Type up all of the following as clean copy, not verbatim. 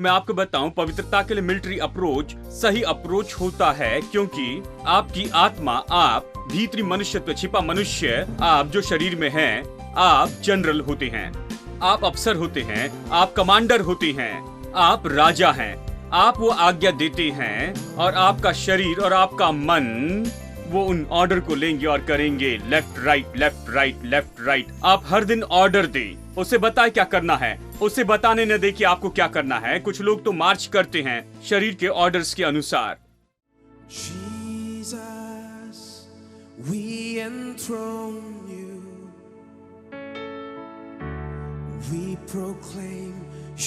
मैं आपको बताऊं, पवित्रता के लिए मिलिट्री अप्रोच सही अप्रोच होता है, क्योंकि आपकी आत्मा, आप भीतरी मनुष्यत्व, छिपा मनुष्य, आप जो शरीर में हैं, आप जनरल होते हैं, आप अफसर होते हैं, आप कमांडर होते हैं, आप राजा हैं, आप वो आज्ञा देते हैं और आपका शरीर और आपका मन वो उन ऑर्डर को लेंगे और करेंगे left right left right left right. आप हर दिन ऑर्डर दें, उसे बताए क्या करना है, उसे बताने न दे कि आपको क्या करना है। कुछ लोग तो मार्च करते हैं शरीर के ऑर्डर्स के अनुसार। Jesus, we enthrone you. We proclaim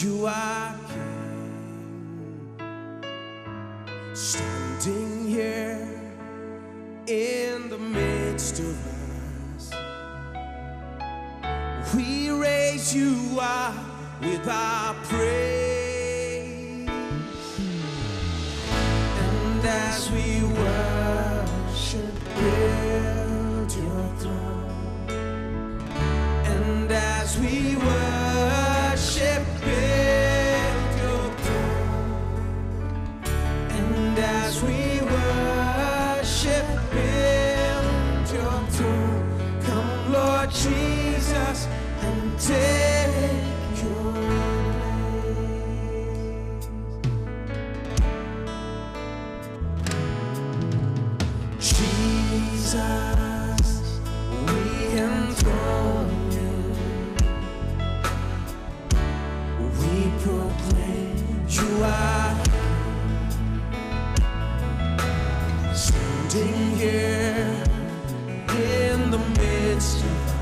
you are King. Standing here in the midst of us, we raise you up with our praise, and as we worship, build your throne, and as we worship, build your throne, and as we worship, build your throne. Come, Lord Jesus, and take your place. Jesus, we enthrone you. We proclaim you are standing here in the midst of us.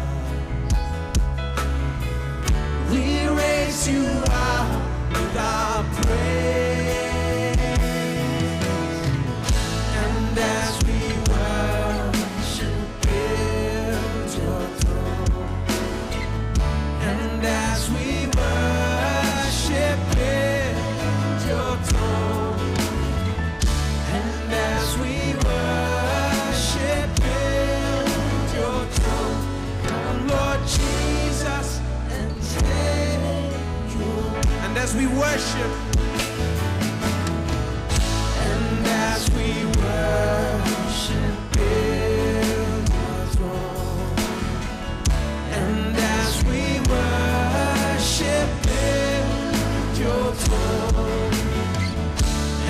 We raise you up with our praise, and as we worship, build your throne, and as we worship, build your throne, and as we worship, build your throne. Come, Lord Jesus, and take your. And as we worship, and as we worship, build your throne, and as we worship, build your throne,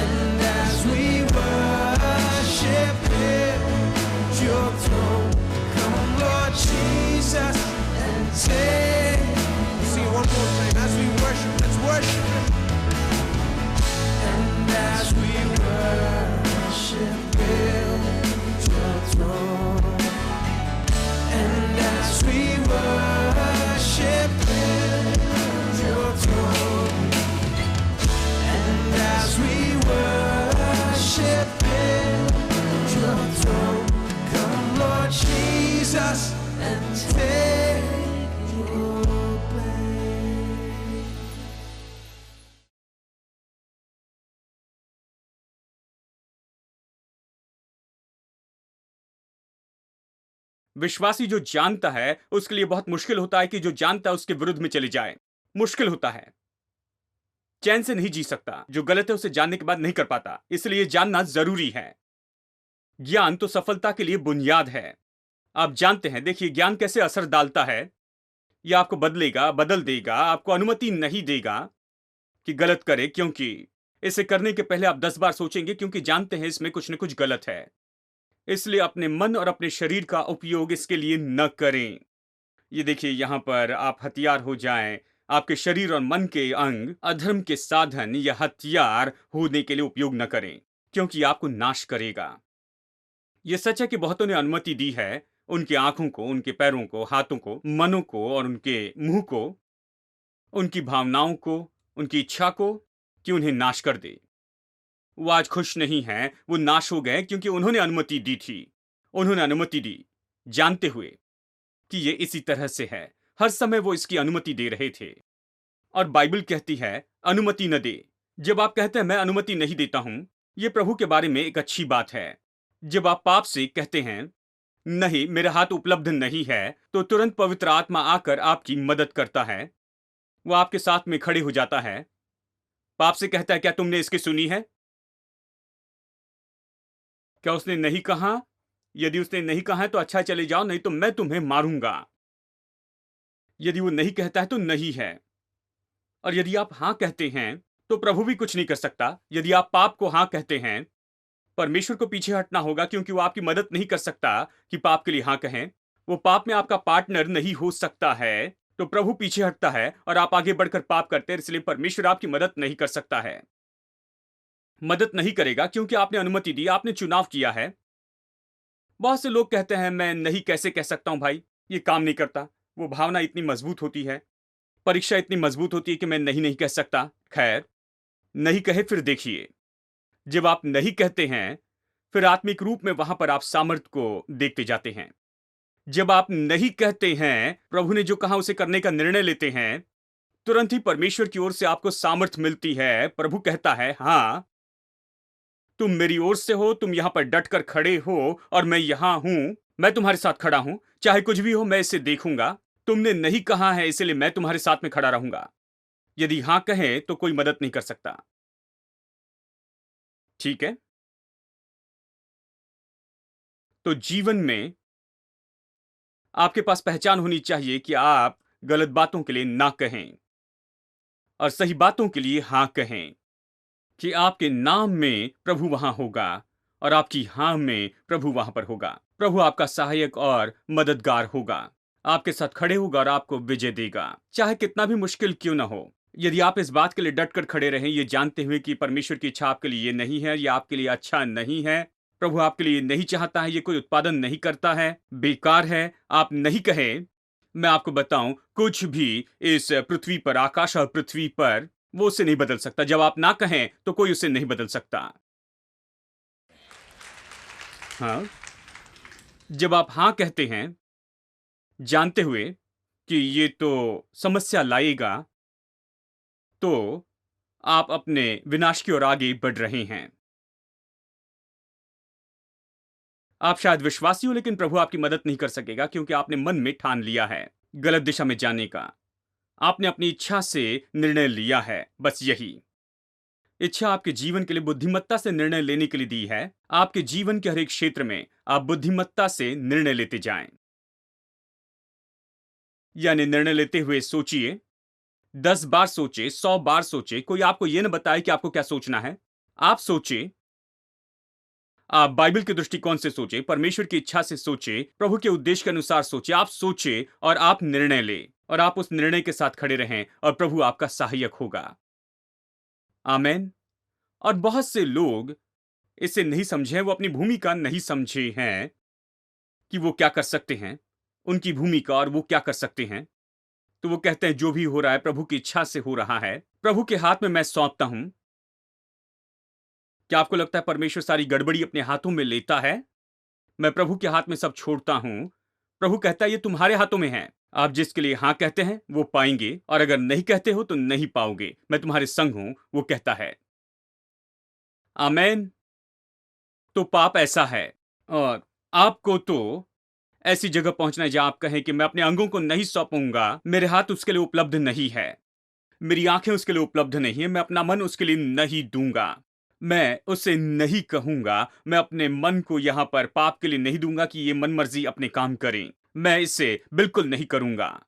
and as we worship, build your throne. Come, Lord Jesus, and take. See it one more time. As we worship, let's worship Him. And as we worship, build your throne, and as we worship, build your throne, and as we worship, build your throne. Come, Lord Jesus, and take your place. विश्वासी जो जानता है उसके लिए बहुत मुश्किल होता है कि जो जानता है उसके विरुद्ध में चले जाए। मुश्किल होता है, चैन से नहीं जी सकता। जो गलत है उसे जानने के बाद नहीं कर पाता, इसलिए जानना जरूरी है। ज्ञान तो सफलता के लिए बुनियाद है। आप जानते हैं, देखिए ज्ञान कैसे असर डालता है। यह आपको बदलेगा, बदल देगा, आपको अनुमति नहीं देगा कि गलत करे, क्योंकि इसे करने के पहले आप 10 बार सोचेंगे, क्योंकि जानते हैं इसमें कुछ न कुछ गलत है। इसलिए अपने मन और अपने शरीर का उपयोग इसके लिए न करें। ये देखिए, यहां पर आप हथियार हो जाएं, आपके शरीर और मन के अंग अधर्म के साधन या हथियार होने के लिए उपयोग न करें, क्योंकि आपको नाश करेगा। यह सच है कि बहुतों ने अनुमति दी है उनकी आंखों को, उनके पैरों को, हाथों को, मनों को और उनके मुंह को, उनकी भावनाओं को, उनकी इच्छा को, कि उन्हें नाश कर दे। वो आज खुश नहीं हैं, वो नाश हो गए क्योंकि उन्होंने अनुमति दी थी। उन्होंने अनुमति दी जानते हुए कि ये इसी तरह से है। हर समय वो इसकी अनुमति दे रहे थे। और बाइबल कहती है अनुमति न दे। जब आप कहते हैं मैं अनुमति नहीं देता हूं, ये प्रभु के बारे में एक अच्छी बात है। जब आप पाप से कहते हैं नहीं, मेरे हाथ उपलब्ध नहीं है, तो तुरंत पवित्र आत्मा आकर आपकी मदद करता है। वो आपके साथ में खड़े हो जाता है पाप से कहता है, क्या तुमने इसकी सुनी है? क्या उसने नहीं कहा? यदि उसने नहीं कहा है तो अच्छा, चले जाओ, नहीं तो मैं तुम्हें मारूंगा। यदि वो नहीं कहता है तो नहीं है। और यदि आप हां कहते हैं तो प्रभु भी कुछ नहीं कर सकता। यदि आप पाप को हां कहते हैं, परमेश्वर को पीछे हटना होगा, क्योंकि वो आपकी मदद नहीं कर सकता कि पाप के लिए हां कहें। वो पाप में आपका पार्टनर नहीं हो सकता है। तो प्रभु पीछे हटता है और आप आगे बढ़कर पाप करते हैं, इसलिए परमेश्वर आपकी मदद नहीं कर सकता है। मदद नहीं करेगा क्योंकि आपने अनुमति दी, आपने चुनाव किया है। बहुत से लोग कहते हैं, मैं नहीं कैसे कह सकता हूं भाई, ये काम नहीं करता। वो भावना इतनी मजबूत होती है, परीक्षा इतनी मजबूत होती है कि मैं नहीं नहीं कह सकता। खैर, नहीं कहे फिर देखिए। जब आप नहीं कहते हैं, फिर आत्मिक रूप में वहां पर आप सामर्थ्य को देखते जाते हैं। जब आप नहीं कहते हैं, प्रभु ने जो कहा उसे करने का निर्णय लेते हैं, तुरंत ही परमेश्वर की ओर से आपको सामर्थ्य मिलती है। प्रभु कहता है, हां, तुम मेरी ओर से हो, तुम यहां पर डटकर खड़े हो और मैं यहां हूं। मैं तुम्हारे साथ खड़ा हूं, चाहे कुछ भी हो मैं इसे देखूंगा। तुमने नहीं कहा है, इसलिए मैं तुम्हारे साथ में खड़ा रहूंगा। यदि हां कहे तो कोई मदद नहीं कर सकता। ठीक है? तो जीवन में आपके पास पहचान होनी चाहिए कि आप गलत बातों के लिए ना कहें और सही बातों के लिए हां कहें, कि आपके नाम में प्रभु वहां होगा और आपकी हां में प्रभु वहां पर होगा। प्रभु आपका सहायक और मददगार होगा, आपके साथ खड़े होगा और आपको विजय देगा, चाहे कितना भी मुश्किल क्यों ना हो। यदि आप इस बात के लिए डट कर खड़े रहें, ये जानते हुए कि परमेश्वर की इच्छा आपके लिए ये नहीं है, ये आपके लिए अच्छा नहीं है, प्रभु आपके लिए नहीं चाहता है, ये कोई उत्पादन नहीं करता है, बेकार है, आप नहीं कहें। मैं आपको बताऊं, कुछ भी इस पृथ्वी पर, आकाश और पृथ्वी पर, वो उसे नहीं बदल सकता। जब आप ना कहें तो कोई उसे नहीं बदल सकता। हाँ, जब आप हां कहते हैं, जानते हुए कि ये तो समस्या लाएगा, तो आप अपने विनाश की ओर आगे बढ़ रहे हैं। आप शायद विश्वासी हो, लेकिन प्रभु आपकी मदद नहीं कर सकेगा, क्योंकि आपने मन में ठान लिया है गलत दिशा में जाने का। आपने अपनी इच्छा से निर्णय लिया है, बस यही। इच्छा आपके जीवन के लिए बुद्धिमत्ता से निर्णय लेने के लिए दी है। आपके जीवन के हर एक क्षेत्र में आप बुद्धिमत्ता से निर्णय लेते जाएं। यानी निर्णय लेते हुए सोचिए, 10 बार सोचे, 100 बार सोचे, कोई आपको यह न बताए कि आपको क्या सोचना है। आप सोचे, आप बाइबल के दृष्टिकोण से सोचे, परमेश्वर की इच्छा से सोचे, प्रभु के उद्देश्य के अनुसार सोचे। आप सोचे और आप निर्णय ले और आप उस निर्णय के साथ खड़े रहें और प्रभु आपका सहायक होगा। आमेन। और बहुत से लोग इसे नहीं समझे, वो अपनी भूमिका नहीं समझे हैं कि वो क्या कर सकते हैं, उनकी भूमिका और वो क्या कर सकते हैं। तो वो कहते हैं, जो भी हो रहा है प्रभु की इच्छा से हो रहा है, प्रभु के हाथ में मैं सौंपता हूं। क्या आपको लगता है परमेश्वर सारी गड़बड़ी अपने हाथों में लेता है? मैं प्रभु के हाथ में सब छोड़ता हूं। प्रभु कहता है, ये तुम्हारे हाथों में है। आप जिसके लिए हां कहते हैं वो पाएंगे, और अगर नहीं कहते हो तो नहीं पाओगे। मैं तुम्हारे संग हूं, वो कहता है। आमेन। तो पाप ऐसा है, और आपको तो ऐसी जगह पहुंचना है जहां आप कहें कि मैं अपने अंगों को नहीं सौंपूंगा, मेरे हाथ उसके लिए उपलब्ध नहीं है, मेरी आंखें उसके लिए उपलब्ध नहीं है, मैं अपना मन उसके लिए नहीं दूंगा, मैं उसे नहीं कहूंगा, मैं अपने मन को यहां पर पाप के लिए नहीं दूंगा कि ये मन मर्जी अपने काम करें। मैं इसे बिल्कुल नहीं करूंगा।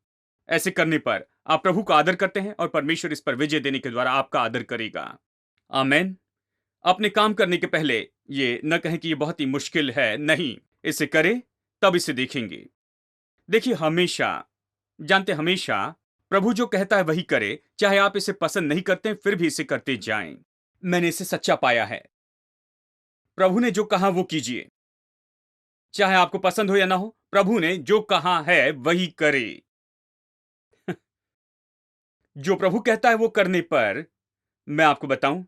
ऐसे करने पर आप प्रभु का आदर करते हैं और परमेश्वर इस पर विजय देने के द्वारा आपका आदर करेगा। आमेन। अपने काम करने के पहले ये न कहें कि ये बहुत ही मुश्किल है। नहीं, इसे करें, तब इसे देखेंगे। देखिए, हमेशा, जानते, हमेशा प्रभु जो कहता है वही करे, चाहे आप इसे पसंद नहीं करते, फिर भी इसे करते जाएं। मैंने इसे सच्चा पाया है। प्रभु ने जो कहा वो कीजिए, चाहे आपको पसंद हो या ना हो। प्रभु ने जो कहा है वही करे। जो प्रभु कहता है वो करने पर, मैं आपको बताऊं,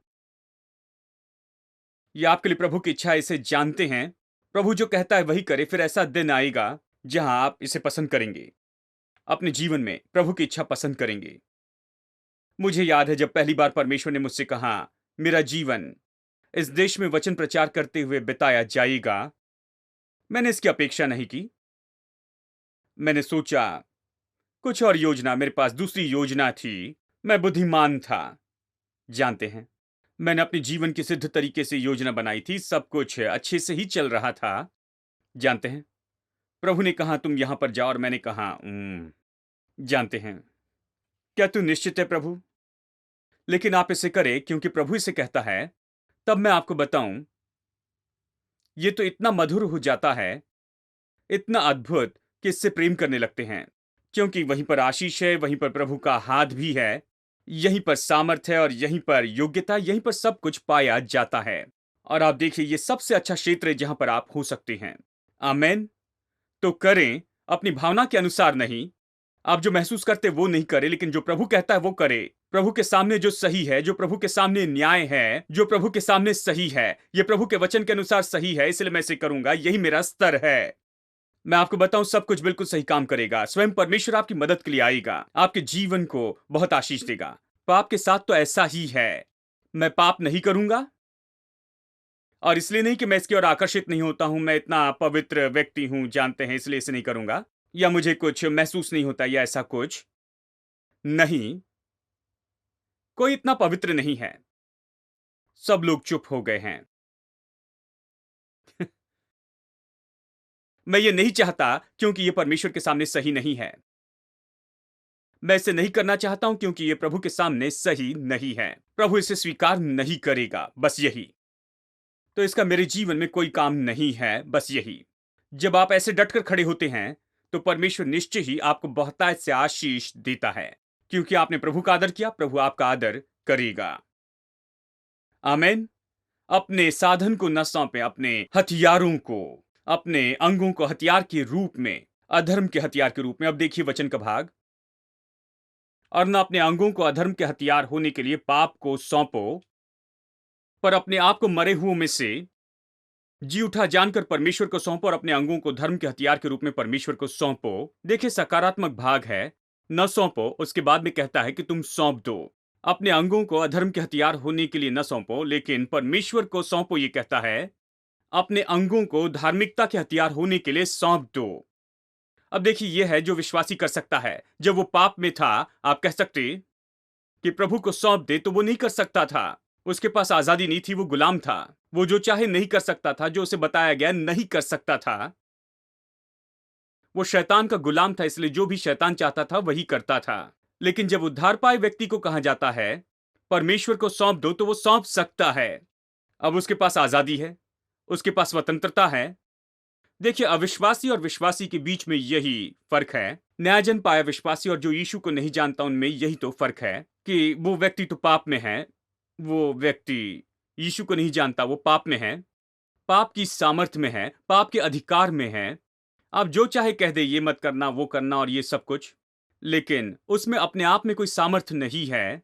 ये आपके लिए प्रभु की इच्छा है, इसे जानते हैं। प्रभु जो कहता है वही करे, फिर ऐसा दिन आएगा जहां आप इसे पसंद करेंगे, अपने जीवन में प्रभु की इच्छा पसंद करेंगे। मुझे याद है जब पहली बार परमेश्वर ने मुझसे कहा, मेरा जीवन इस देश में वचन प्रचार करते हुए बिताया जाएगा, मैंने इसकी अपेक्षा नहीं की। मैंने सोचा कुछ और योजना, मेरे पास दूसरी योजना थी। मैं बुद्धिमान था, जानते हैं, मैंने अपने जीवन की सिद्ध तरीके से योजना बनाई थी, सब कुछ अच्छे से ही चल रहा था। जानते हैं, प्रभु ने कहा तुम यहां पर जाओ और मैंने कहा जानते हैं, क्या तू निश्चित है प्रभु? लेकिन आप इसे करें क्योंकि प्रभु इसे कहता है। तब मैं आपको बताऊं, ये तो इतना मधुर हो जाता है, इतना अद्भुत कि इससे प्रेम करने लगते हैं, क्योंकि वहीं पर आशीष है, वहीं पर प्रभु का हाथ भी है, यहीं पर सामर्थ्य है और यहीं पर योग्यता, यहीं पर सब कुछ पाया जाता है। और आप देखिए, ये सबसे अच्छा क्षेत्र है जहां पर आप हो सकते हैं। आमेन। तो करें, अपनी भावना के अनुसार नहीं। आप जो महसूस करते वो नहीं करें, लेकिन जो प्रभु कहता है वो करे। प्रभु के सामने जो सही है, जो प्रभु के सामने न्याय है, जो प्रभु के सामने सही है, ये प्रभु के वचन के अनुसार सही है, इसलिए मैं इसे करूंगा, यही मेरा स्तर है। मैं आपको बताऊं, सब कुछ बिल्कुल सही काम करेगा। स्वयं परमेश्वर आपकी मदद के लिए आएगा, आपके जीवन को बहुत आशीष देगा। पाप के साथ तो ऐसा ही है। मैं पाप नहीं करूंगा, और इसलिए नहीं कि मैं इसकी ओर आकर्षित नहीं होता हूं, मैं इतना पवित्र व्यक्ति हूं, जानते हैं, इसलिए इसे नहीं करूंगा, या मुझे कुछ महसूस नहीं होता, या ऐसा कुछ नहीं। कोई इतना पवित्र नहीं है। सब लोग चुप हो गए हैं। मैं ये नहीं चाहता क्योंकि ये परमेश्वर के सामने सही नहीं है। मैं इसे नहीं करना चाहता हूं क्योंकि ये प्रभु के सामने सही नहीं है। प्रभु इसे स्वीकार नहीं करेगा, बस यही। तो इसका मेरे जीवन में कोई काम नहीं है, बस यही। जब आप ऐसे डटकर खड़े होते हैं तो परमेश्वर निश्चय ही आपको बहुतायत से आशीष देता है, क्योंकि आपने प्रभु का आदर किया, प्रभु आपका आदर करेगा। आमेन। अपने साधन को न सौंपे, अपने हथियारों को, अपने अंगों को हथियार के रूप में, अधर्म के हथियार के रूप में। अब देखिए वचन का भाग। और न अपने अंगों को अधर्म के हथियार होने के लिए पाप को सौंपो, पर अपने आप को मरे हुओं में से जी उठा जानकर परमेश्वर को सौंपो, और अपने अंगों को धर्म के हथियार के रूप में परमेश्वर को सौंपो। देखिए, सकारात्मक भाग है, न सौंपो, उसके बाद में कहता है कि तुम सौंप दो। अपने अंगों को अधर्म के हथियार होने के लिए न सौंपो, लेकिन परमेश्वर को सौंपो, ये कहता है। अपने अंगों को धार्मिकता के हथियार होने के लिए सौंप दो। अब देखिए, यह है जो विश्वासी कर सकता है। जब वो पाप में था, आप कह सकते कि प्रभु को सौंप दे, तो वो नहीं कर सकता था। उसके पास आजादी नहीं थी, वो गुलाम था। वो जो चाहे नहीं कर सकता था, जो उसे बताया गया नहीं कर सकता था। वो शैतान का गुलाम था, इसलिए जो भी शैतान चाहता था वही करता था। लेकिन जब उद्धार पाए व्यक्ति को कहा जाता है परमेश्वर को सौंप दो, तो वो सौंप सकता है। अब उसके पास आजादी है, उसके पास स्वतंत्रता है। देखिए, अविश्वासी और विश्वासी के बीच में यही फर्क है। न्यायजन पाया विश्वासी और जो यीशु को नहीं जानता, उनमें यही तो फर्क है कि वो व्यक्ति तो पाप में है, वो व्यक्ति यीशु को नहीं जानता, वो पाप में है, पाप की सामर्थ में है, पाप के अधिकार में है। आप जो चाहे कह दे, ये मत करना, वो करना और ये सब कुछ, लेकिन उसमें अपने आप में कोई सामर्थ नहीं है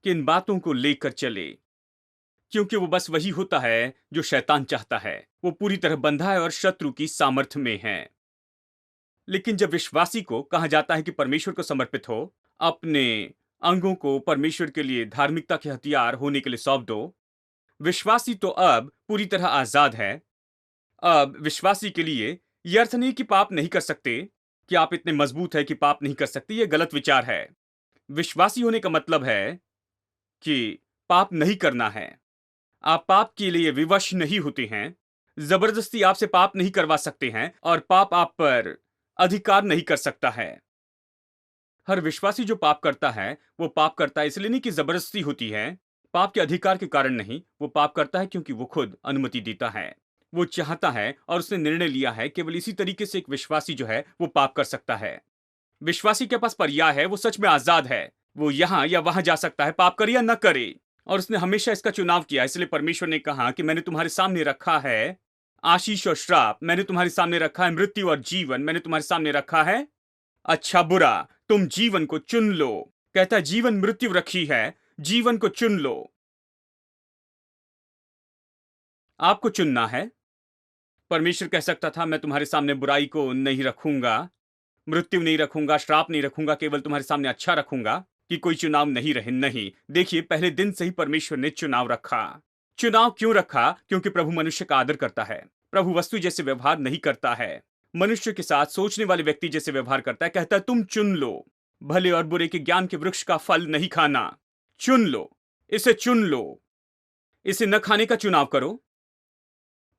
कि इन बातों को लेकर चले, क्योंकि वो बस वही होता है जो शैतान चाहता है। वो पूरी तरह बंधा है और शत्रु की सामर्थ में है। लेकिन जब विश्वासी को कहा जाता है कि परमेश्वर को समर्पित हो, अपने अंगों को परमेश्वर के लिए धार्मिकता के हथियार होने के लिए सौंप दो, विश्वासी तो अब पूरी तरह आजाद है। अब विश्वासी के लिए यह अर्थ नहीं कि पाप नहीं कर सकते, कि आप इतने मजबूत है कि पाप नहीं कर सकते, यह गलत विचार है। विश्वासी होने का मतलब है कि पाप नहीं करना है। आप पाप के लिए विवश नहीं होते हैं, जबरदस्ती आपसे पाप नहीं करवा सकते हैं, और पाप आप पर अधिकार नहीं कर सकता है। हर विश्वासी जो पाप करता है, वो पाप करता है इसलिए नहीं कि जबरदस्ती होती है, पाप के अधिकार के कारण नहीं। वो पाप करता है क्योंकि वो खुद अनुमति देता है, वो चाहता है, और उसने निर्णय लिया है। केवल इसी तरीके से एक विश्वासी जो है वो पाप कर सकता है। विश्वासी के पास पर्याय है, वो सच में आजाद है। वो यहां या वहां जा सकता है, पाप करे या न करे, और उसने हमेशा इसका चुनाव किया। इसलिए परमेश्वर ने कहा कि मैंने तुम्हारे सामने रखा है आशीष और श्राप, मैंने तुम्हारे सामने रखा है मृत्यु और जीवन, मैंने तुम्हारे सामने रखा है अच्छा बुरा, तुम जीवन को चुन लो। कहता है जीवन मृत्यु रखी है, जीवन को चुन लो। आपको चुनना है। परमेश्वर कह सकता था मैं तुम्हारे सामने बुराई को नहीं रखूंगा, मृत्यु नहीं रखूंगा, श्राप नहीं रखूंगा, केवल तुम्हारे सामने अच्छा रखूंगा, कि कोई चुनाव नहीं रहे। नहीं, देखिए, पहले दिन से ही परमेश्वर ने चुनाव रखा। चुनाव क्यों रखा? क्योंकि प्रभु मनुष्य का आदर करता है। प्रभु वस्तु जैसे व्यवहार नहीं करता है, मनुष्य के साथ सोचने वाले व्यक्ति जैसे व्यवहार करता है। कहता है तुम चुन लो, भले और बुरे के ज्ञान के वृक्ष का फल नहीं खाना। चुन लो, इसे चुन लो, इसे न खाने का चुनाव करो।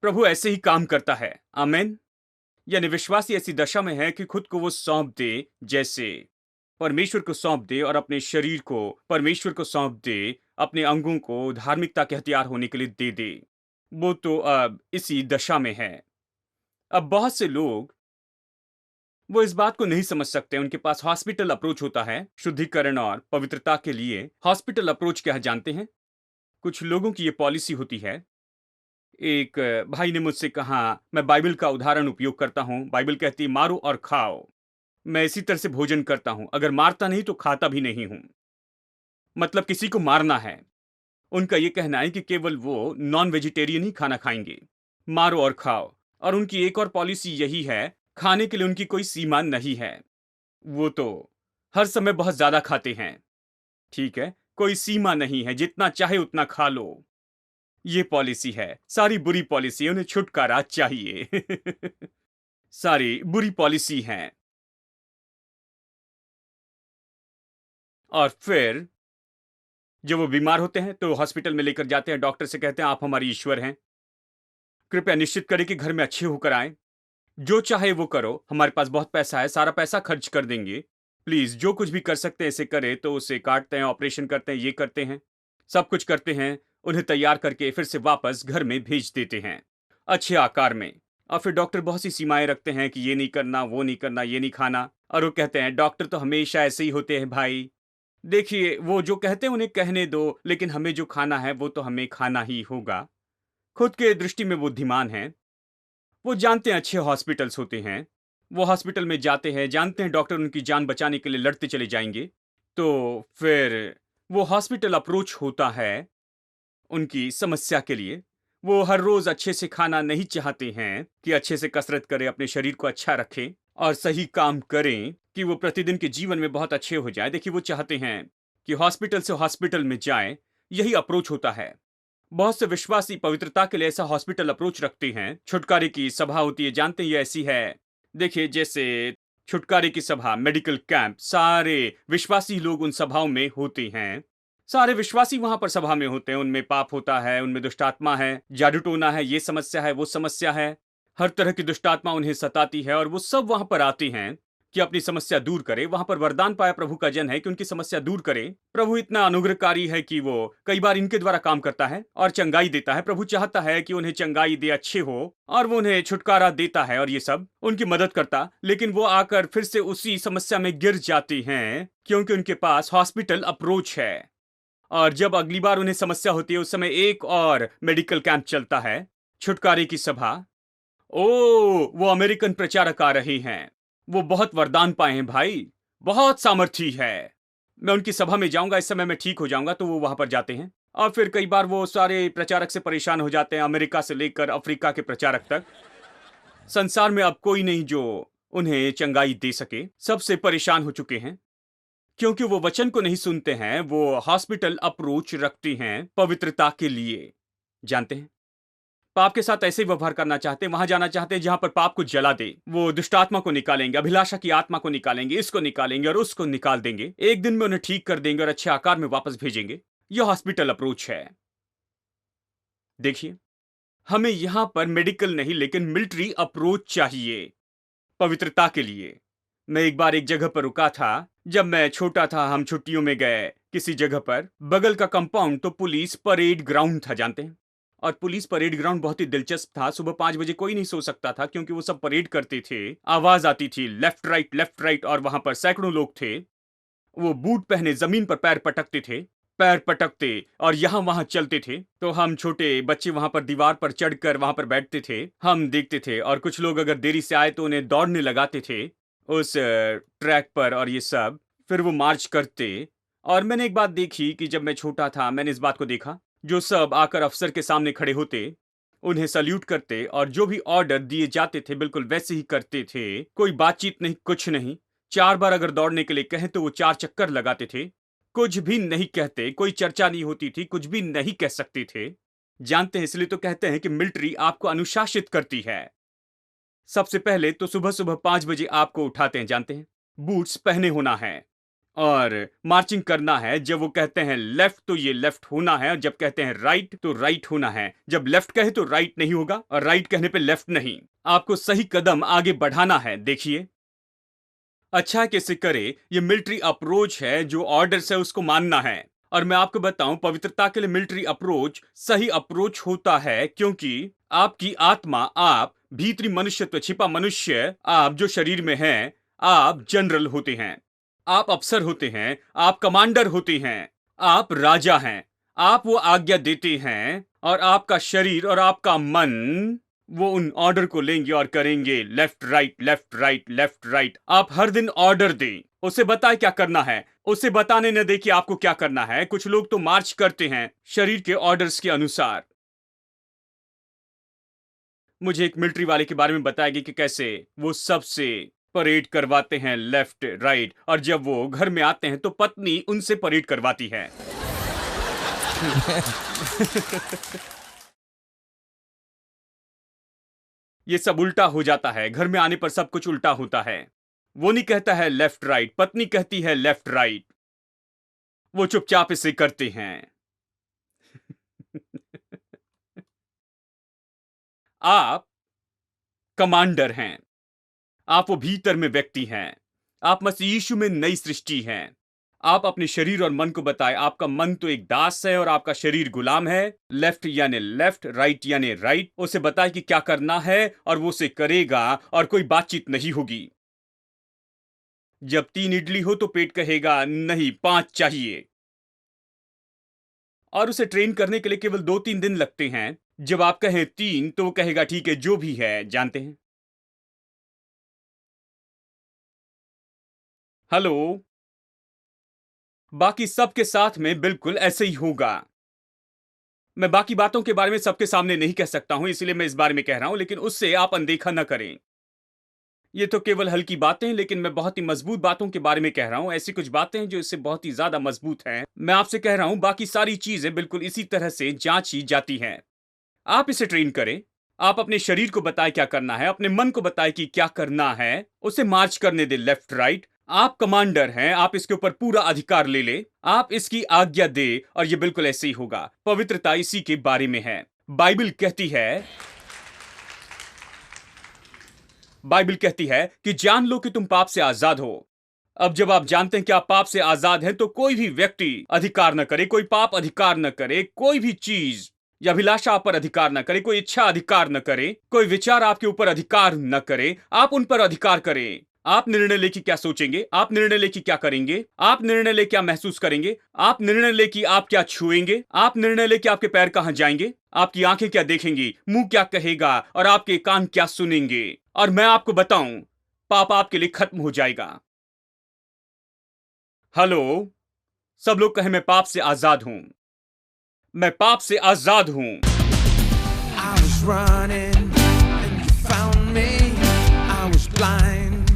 प्रभु ऐसे ही काम करता है। आमेन। यानी विश्वासी ऐसी दशा में है कि खुद को वो सौंप दे, जैसे परमेश्वर को सौंप दे, और अपने शरीर को परमेश्वर को सौंप दे, अपने अंगों को धार्मिकता के हथियार होने के लिए दे दे। वो तो अब इसी दशा में है। अब बहुत से लोग वो इस बात को नहीं समझ सकते। उनके पास हॉस्पिटल अप्रोच होता है शुद्धिकरण और पवित्रता के लिए। हॉस्पिटल अप्रोच क्या है जानते हैं? कुछ लोगों की ये पॉलिसी होती है। एक भाई ने मुझसे कहा, मैं बाइबल का उदाहरण उपयोग करता हूं। बाइबल कहती है मारो और खाओ। मैं इसी तरह से भोजन करता हूं, अगर मारता नहीं तो खाता भी नहीं हूं। मतलब किसी को मारना है। उनका ये कहना है कि केवल वो नॉन वेजिटेरियन ही खाना खाएंगे। मारो और खाओ। और उनकी एक और पॉलिसी यही है, खाने के लिए उनकी कोई सीमा नहीं है। वो तो हर समय बहुत ज्यादा खाते हैं। ठीक है, कोई सीमा नहीं है, जितना चाहे उतना खा लो। ये पॉलिसी है, सारी बुरी पॉलिसी, उन्हें छुटकारा चाहिए। सारी बुरी पॉलिसी हैं। और फिर जब वो बीमार होते हैं तो हॉस्पिटल में लेकर जाते हैं, डॉक्टर से कहते हैं आप हमारे ईश्वर हैं, कृपया निश्चित करें कि घर में अच्छे होकर आए, जो चाहे वो करो, हमारे पास बहुत पैसा है, सारा पैसा खर्च कर देंगे, प्लीज जो कुछ भी कर सकते हैं इसे करें। तो उसे काटते हैं, ऑपरेशन करते हैं, ये करते हैं, सब कुछ करते हैं, उन्हें तैयार करके फिर से वापस घर में भेज देते हैं अच्छे आकार में। और फिर डॉक्टर बहुत सी सीमाएं रखते हैं कि ये नहीं करना, वो नहीं करना, ये नहीं खाना। और वो कहते हैं डॉक्टर तो हमेशा ऐसे ही होते हैं भाई, देखिए वो जो कहते हैं उन्हें कहने दो, लेकिन हमें जो खाना है वो तो हमें खाना ही होगा। खुद के दृष्टि में बुद्धिमान हैं। वो जानते हैं अच्छे हॉस्पिटल्स होते हैं। वो हॉस्पिटल में जाते हैं, जानते हैं डॉक्टर उनकी जान बचाने के लिए लड़ते चले जाएंगे। तो फिर वो हॉस्पिटल अप्रोच होता है उनकी समस्या के लिए। वो हर रोज अच्छे से खाना नहीं चाहते हैं कि अच्छे से कसरत करें, अपने शरीर को अच्छा रखें और सही काम करें कि वो प्रतिदिन के जीवन में बहुत अच्छे हो जाए। देखिए वो चाहते हैं कि हॉस्पिटल से हॉस्पिटल में जाएं। यही अप्रोच होता है। बहुत से विश्वासी पवित्रता के लिए ऐसा हॉस्पिटल अप्रोच रखते हैं। छुटकारे की सभा होती है, जानते हैं ये ऐसी है। देखिए जैसे छुटकारे की सभा, मेडिकल कैंप, सारे विश्वासी लोग उन सभाओं में होते हैं। सारे विश्वासी वहां पर सभा में होते हैं। उनमें पाप होता है, उनमें दुष्ट आत्मा है, जादू टोना है, ये समस्या है, वो समस्या है, हर तरह की दुष्ट आत्मा उन्हें सताती है। और वो सब वहां पर आते हैं कि अपनी समस्या दूर करे। वहां पर वरदान पाया प्रभु का जन है कि उनकी समस्या दूर करे। प्रभु इतना अनुग्रहकारी है कि वो कई बार इनके द्वारा काम करता है और चंगाई देता है। प्रभु चाहता है कि उन्हें चंगाई दे, अच्छे हो, और वो उन्हें छुटकारा देता है और ये सब उनकी मदद करता। लेकिन वो आकर फिर से उसी समस्या में गिर जाती हैं क्योंकि उनके पास हॉस्पिटल अप्रोच है। और जब अगली बार उन्हें समस्या होती है उस समय एक और मेडिकल कैंप चलता है, छुटकारे की सभा। ओ, वो अमेरिकन प्रचारक आ रहे हैं, वो बहुत वरदान पाए हैं भाई, बहुत सामर्थी है, मैं उनकी सभा में जाऊंगा, इस समय मैं ठीक हो जाऊंगा। तो वो वहां पर जाते हैं और फिर कई बार वो सारे प्रचारक से परेशान हो जाते हैं, अमेरिका से लेकर अफ्रीका के प्रचारक तक। संसार में अब कोई नहीं जो उन्हें चंगाई दे सके, सबसे परेशान हो चुके हैं क्योंकि वो वचन को नहीं सुनते हैं। वो हॉस्पिटल अप्रोच रखते हैं पवित्रता के लिए। जानते हैं पाप के साथ ऐसे ही व्यवहार करना चाहते हैं, वहां जाना चाहते हैं जहां पर पाप को जला दे। वो दुष्टात्मा को निकालेंगे, अभिलाषा की आत्मा को निकालेंगे, इसको निकालेंगे और उसको निकाल देंगे। एक दिन में उन्हें ठीक कर देंगे और अच्छे आकार में वापस भेजेंगे। यह हॉस्पिटल अप्रोच है। देखिए हमें यहां पर मेडिकल नहीं लेकिन मिलिट्री अप्रोच चाहिए पवित्रता के लिए। मैं एक बार एक जगह पर रुका था, जब मैं छोटा था। हम छुट्टियों में गए किसी जगह पर, बगल का कंपाउंड तो पुलिस परेड ग्राउंड था, जानते हैं। और पुलिस परेड ग्राउंड बहुत ही दिलचस्प था। सुबह 5 बजे कोई नहीं सो सकता था क्योंकि वो सब परेड करते थे। आवाज आती थी लेफ्ट राइट लेफ्ट राइट, और वहां पर सैकड़ों लोग थे। वो बूट पहने जमीन पर पैर पटकते थे, पैर पटकते और यहां वहां चलते थे। तो हम छोटे बच्चे वहां पर दीवार पर चढ़कर वहां पर बैठते थे, हम देखते थे। और कुछ लोग अगर देरी से आए तो उन्हें दौड़ने लगाते थे उस ट्रैक पर, और ये सब फिर वो मार्च करते। और मैंने एक बात देखी कि जब मैं छोटा था मैंने इस बात को देखा, जो सब आकर अफसर के सामने खड़े होते, उन्हें सल्यूट करते और जो भी ऑर्डर दिए जाते थे बिल्कुल वैसे ही करते थे। कोई बातचीत नहीं, कुछ नहीं। 4 बार अगर दौड़ने के लिए कहें तो वो 4 चक्कर लगाते थे। कुछ भी नहीं कहते, कोई चर्चा नहीं होती थी, कुछ भी नहीं कह सकते थे। जानते हैं इसलिए तो कहते हैं कि मिलिट्री आपको अनुशासित करती है। सबसे पहले तो सुबह सुबह 5 बजे आपको उठाते हैं, जानते हैं, बूट्स पहने होना है और मार्चिंग करना है। जब वो कहते हैं लेफ्ट तो ये लेफ्ट होना है, और जब कहते हैं राइट तो राइट होना है। जब लेफ्ट कहे तो राइट नहीं होगा, और राइट कहने पे लेफ्ट नहीं। आपको सही कदम आगे बढ़ाना है। देखिए, अच्छा कैसे करे, ये मिलिट्री अप्रोच है। जो ऑर्डर्स है उसको मानना है। और मैं आपको बताऊं, पवित्रता के लिए मिलिट्री अप्रोच सही अप्रोच होता है, क्योंकि आपकी आत्मा, आप भीतरी मनुष्यत्व, छिपा मनुष्य, आप जो शरीर में हैं, आप जनरल होते हैं, आप अफसर होते हैं, आप कमांडर होते हैं, आप राजा हैं। आप वो आज्ञा देते हैं, और आपका शरीर और आपका मन वो उन ऑर्डर को लेंगे और करेंगे left right left right left right. आप हर दिन ऑर्डर दें, उसे बताए क्या करना है, उसे बताने न दे कि आपको क्या करना है। कुछ लोग तो मार्च करते हैं शरीर के ऑर्डर्स के अनुसार। मुझे एक मिलिट्री वाले के बारे में बताया गया कि कैसे वो सबसे परेड करवाते हैं लेफ्ट राइट, और जब वो घर में आते हैं तो पत्नी उनसे परेड करवाती है। ये सब उल्टा हो जाता है। घर में आने पर सब कुछ उल्टा होता है। वो नहीं कहता है लेफ्ट राइट, पत्नी कहती है लेफ्ट राइट। वो चुपचाप इसे करते हैं। आप कमांडर हैं, आप वो भीतर में व्यक्ति हैं। आप मसीह यीशु में नई सृष्टि हैं। आप अपने शरीर और मन को बताएं। आपका मन तो एक दास है और आपका शरीर गुलाम है। लेफ्ट यानी लेफ्ट, राइट यानी राइट। उसे बताएं कि क्या करना है और वो उसे करेगा, और कोई बातचीत नहीं होगी। जब 3 इडली हो तो पेट कहेगा नहीं 5 चाहिए, और उसे ट्रेन करने के लिए केवल 2-3 दिन लगते हैं। जब आप कहें 3 तो वो कहेगा ठीक है, जो भी है। जानते हैं? हेलो, बाकी सबके साथ में बिल्कुल ऐसे ही होगा। मैं बाकी बातों के बारे में सबके सामने नहीं कह सकता हूं, इसलिए मैं इस बारे में कह रहा हूं, लेकिन उससे आप अनदेखा न करें। ये तो केवल हल्की बातें हैं, लेकिन मैं बहुत ही मजबूत बातों के बारे में कह रहा हूं। ऐसी कुछ बातें हैं जो इससे बहुत ही ज्यादा मजबूत हैं। मैं आपसे कह रहा हूं, बाकी सारी चीजें बिल्कुल इसी तरह से जांची जाती हैं। आप इसे ट्रेन करें। आप अपने शरीर को बताएं क्या करना है, अपने मन को बताएं कि क्या करना है, उसे मार्च करने दे लेफ्ट राइट। आप कमांडर हैं, आप इसके ऊपर पूरा अधिकार ले ले, आप इसकी आज्ञा दे, और ये बिल्कुल ऐसे ही होगा। पवित्रता इसी के बारे में है। बाइबल कहती है कि जान लो कि तुम पाप से आजाद हो। अब जब आप जानते हैं कि आप पाप से आजाद हैं, तो कोई भी व्यक्ति अधिकार न करे, कोई पाप अधिकार न करे, कोई भी चीज या अभिलाषा आप पर अधिकार न करे, कोई इच्छा अधिकार न करे, कोई विचार आपके ऊपर अधिकार न करे। आप उन पर अधिकार करें। आप निर्णय ले कि क्या सोचेंगे, आप निर्णय ले कि क्या करेंगे, आप निर्णय ले क्या महसूस करेंगे, आप निर्णय ले कि आप क्या छुएंगे, आप निर्णय ले कि आपके पैर कहां जाएंगे, आपकी आंखें क्या देखेंगी, मुंह क्या कहेगा, और आपके कान क्या सुनेंगे। और मैं आपको बताऊं, पाप आपके लिए खत्म हो जाएगा। हेलो, सब लोग कहें मैं पाप से आजाद हूं। मैं पाप से आजाद हूं। I was running and you found me. I was blind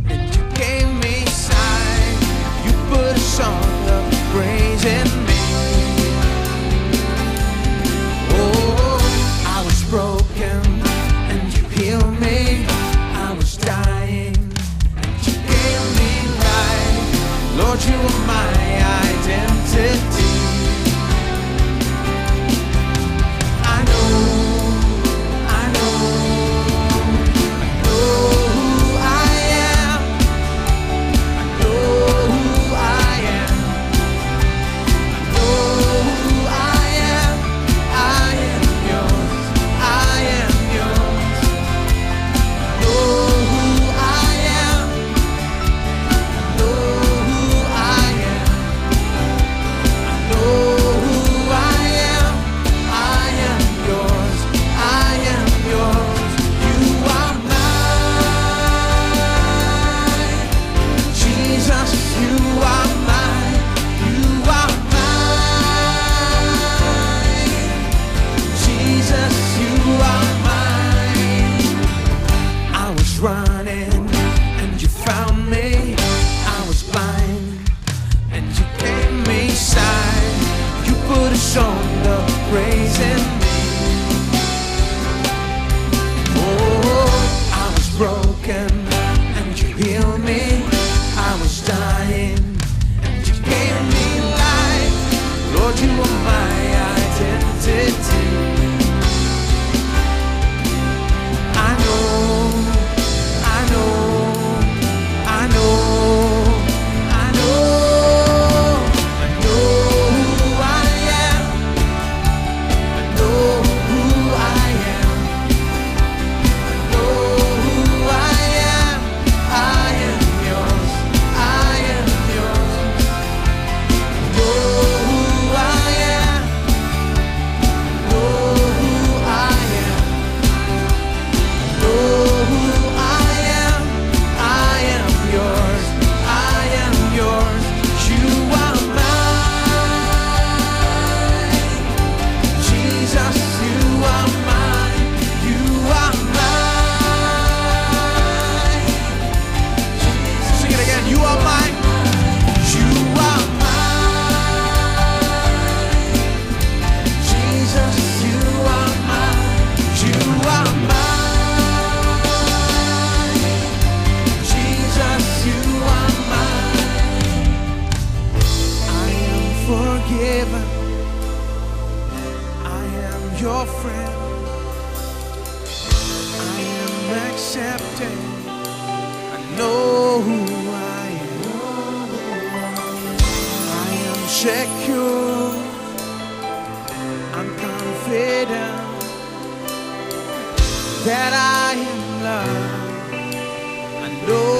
and you gave me sight. You put a song of praise in me. Oh, I was broken and you healed me. I was dying and you gave me life. Lord, you are my identity. I friend. I am accepted. I know who I am. I am secure. I'm confident that I am loved. I know